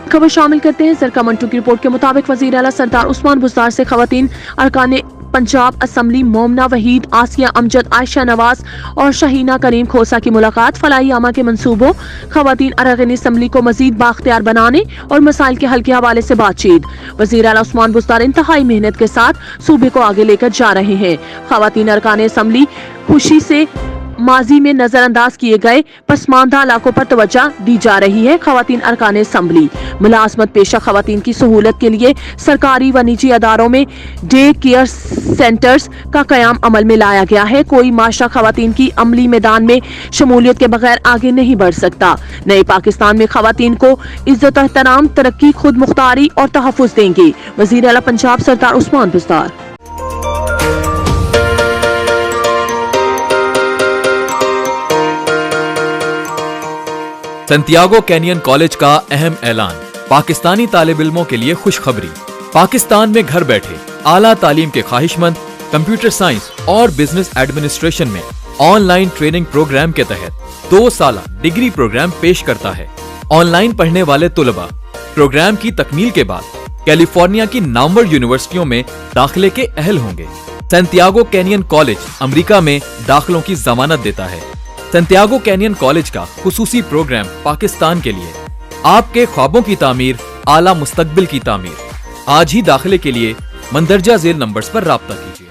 खबर शामिल करते हैं। जरका मंटू की रिपोर्ट के मुताबिक वजीर आला सरदार उस्मान बुज़दार से खवातीन अरकान पंजाब असम्बली मोमना वहीद, आसिया अमजद, आयशा नवाज और शहीना करीम खोसा की मुलाकात। फलाही आमा के मंसूबों, खवातीन अरकान असम्बली को मजीद बाख्तियार बनाने और मसाइल के हल के हवाले से बातचीत। वजीर आला उस्मान बुज़दार इंतहाई मेहनत के साथ सूबे को आगे लेकर जा रहे हैं। खवातीन अरकान असम्बली खुशी से माजी में नजरअंदाज किए गए पसमानदा इलाकों पर तवज्जो दी जा रही है। खवातीन अरकान असम्बली मुलाजमत पेशा खवातीन की सहूलत के लिए सरकारी व निजी अदारों में डे केयर सेंटर्स का कयाम अमल में लाया गया है। कोई माशरा खवातीन की अमली मैदान में शमूलियत के बगैर आगे नहीं बढ़ सकता। नए पाकिस्तान में खवातीन को इज्जत एहतराम, तरक्की, खुद मुख्तारी और तहफ़्फ़ुज़ देंगे। वज़ीर आला Punjab Sardar Usman Buzdar. Santiago Canyon College का अहम ऐलान। पाकिस्तानी तालिब इल्मों के लिए खुशखबरी। पाकिस्तान में घर बैठे आला तालीम के ख्वाहिशमंद कंप्यूटर साइंस और बिजनेस एडमिनिस्ट्रेशन में ऑनलाइन ट्रेनिंग प्रोग्राम के तहत 2 साला डिग्री प्रोग्राम पेश करता है। ऑनलाइन पढ़ने वाले तुलबा प्रोग्राम की तकमील के बाद कैलिफोर्निया की नामवर यूनिवर्सिटियों में दाखिले के अहल होंगे। सैंटियागो कैनियन कॉलेज अमेरिका में दाखिलों की जमानत देता है। सैंटियागो कैनियन कॉलेज का खुसूसी प्रोग्राम पाकिस्तान के लिए आपके ख्वाबों की तामीर, आला मुस्तकबिल की तामीर। आज ही दाखिले के लिए मंदरजा झेल नंबर्स पर राब्ता कीजिए।